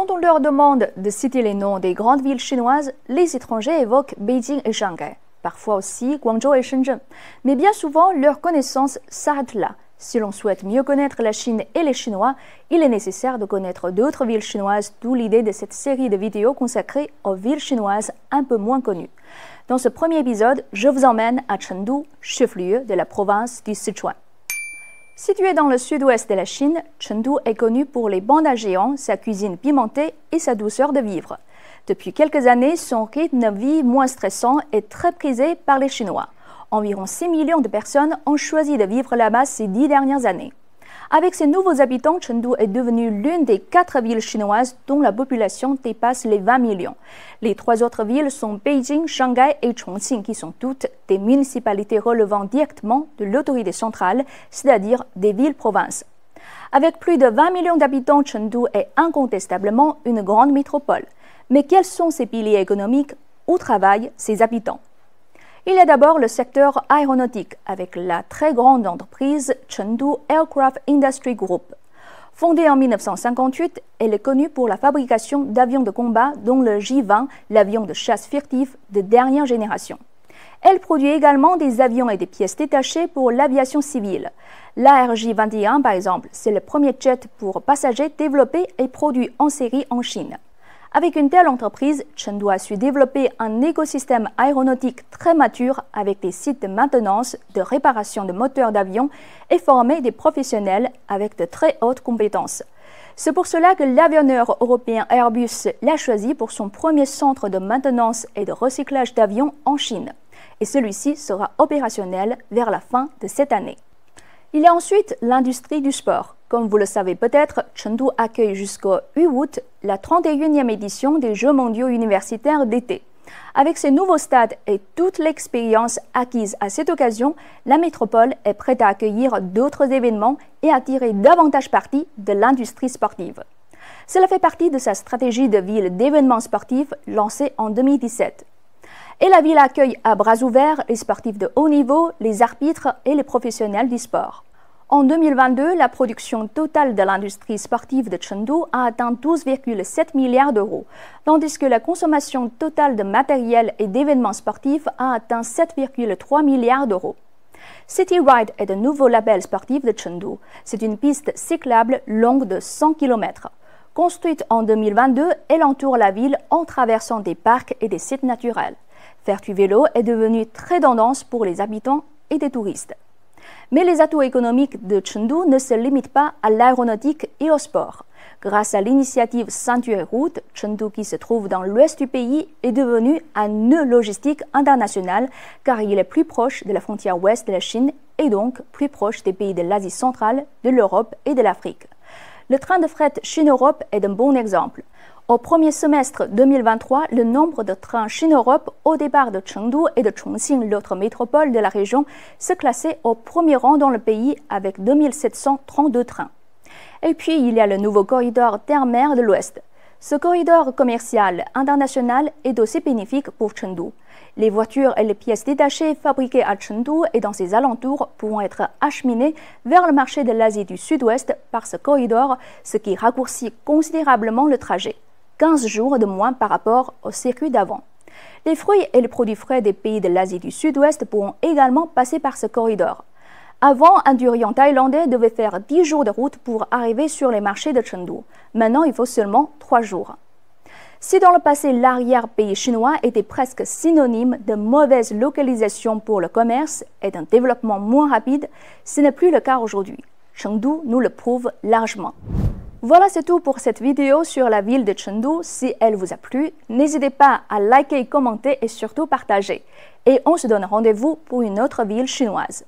Quand on leur demande de citer les noms des grandes villes chinoises, les étrangers évoquent Beijing et Shanghai, parfois aussi Guangzhou et Shenzhen. Mais bien souvent, leur connaissance s'arrête là. Si l'on souhaite mieux connaître la Chine et les Chinois, il est nécessaire de connaître d'autres villes chinoises, d'où l'idée de cette série de vidéos consacrée aux villes chinoises un peu moins connues. Dans ce premier épisode, je vous emmène à Chengdu, chef-lieu de la province du Sichuan. Situé dans le sud-ouest de la Chine, Chengdu est connu pour les pandas géants, sa cuisine pimentée et sa douceur de vivre. Depuis quelques années, son rythme de vie moins stressant est très prisé par les Chinois. Environ 6 millions de personnes ont choisi de vivre là-bas ces 10 dernières années. Avec ses nouveaux habitants, Chengdu est devenue l'une des 4 villes chinoises dont la population dépasse les 20 millions. Les 3 autres villes sont Beijing, Shanghai et Chongqing, qui sont toutes des municipalités relevant directement de l'autorité centrale, c'est-à-dire des villes-provinces. Avec plus de 20 millions d'habitants, Chengdu est incontestablement une grande métropole. Mais quels sont ses piliers économiques? Où travaillent ses habitants? Il y a d'abord le secteur aéronautique avec la très grande entreprise Chengdu Aircraft Industry Group. Fondée en 1958, elle est connue pour la fabrication d'avions de combat dont le J-20, l'avion de chasse furtif de dernière génération. Elle produit également des avions et des pièces détachées pour l'aviation civile. L'ARJ-21 par exemple, c'est le premier jet pour passagers développé et produit en série en Chine. Avec une telle entreprise, Chengdu a su développer un écosystème aéronautique très mature avec des sites de maintenance, de réparation de moteurs d'avion et former des professionnels avec de très hautes compétences. C'est pour cela que l'avionneur européen Airbus l'a choisi pour son premier centre de maintenance et de recyclage d'avions en Chine. Et celui-ci sera opérationnel vers la fin de cette année. Il y a ensuite l'industrie du sport. Comme vous le savez peut-être, Chengdu accueille jusqu'au 8 août la 31e édition des Jeux mondiaux universitaires d'été. Avec ces nouveaux stades et toute l'expérience acquise à cette occasion, la métropole est prête à accueillir d'autres événements et à tirer davantage parti de l'industrie sportive. Cela fait partie de sa stratégie de ville d'événements sportifs lancée en 2017. Et la ville accueille à bras ouverts les sportifs de haut niveau, les arbitres et les professionnels du sport. En 2022, la production totale de l'industrie sportive de Chengdu a atteint 12,7 milliards d'euros, tandis que la consommation totale de matériel et d'événements sportifs a atteint 7,3 milliards d'euros. City Ride est un nouveau label sportif de Chengdu. C'est une piste cyclable longue de 100 km. Construite en 2022, elle entoure la ville en traversant des parcs et des sites naturels. Faire du vélo est devenu très tendance pour les habitants et des touristes. Mais les atouts économiques de Chengdu ne se limitent pas à l'aéronautique et au sport. Grâce à l'initiative Ceinture et Route, Chengdu, qui se trouve dans l'ouest du pays, est devenu un nœud logistique international car il est plus proche de la frontière ouest de la Chine et donc plus proche des pays de l'Asie centrale, de l'Europe et de l'Afrique. Le train de fret Chine-Europe est un bon exemple. Au premier semestre 2023, le nombre de trains Chine-Europe au départ de Chengdu et de Chongqing, l'autre métropole de la région, se classait au premier rang dans le pays avec 2732 trains. Et puis, il y a le nouveau corridor terre-mer de l'Ouest. Ce corridor commercial international est aussi bénéfique pour Chengdu. Les voitures et les pièces détachées fabriquées à Chengdu et dans ses alentours pourront être acheminées vers le marché de l'Asie du Sud-Ouest par ce corridor, ce qui raccourcit considérablement le trajet. 15 jours de moins par rapport au circuit d'avant. Les fruits et les produits frais des pays de l'Asie du Sud-Ouest pourront également passer par ce corridor. Avant, un durian thaïlandais devait faire 10 jours de route pour arriver sur les marchés de Chengdu. Maintenant, il faut seulement 3 jours. Si dans le passé l'arrière-pays chinois était presque synonyme de mauvaise localisation pour le commerce et d'un développement moins rapide, ce n'est plus le cas aujourd'hui. Chengdu nous le prouve largement. Voilà, c'est tout pour cette vidéo sur la ville de Chengdu. Si elle vous a plu, n'hésitez pas à liker, commenter et surtout partager. Et on se donne rendez-vous pour une autre ville chinoise.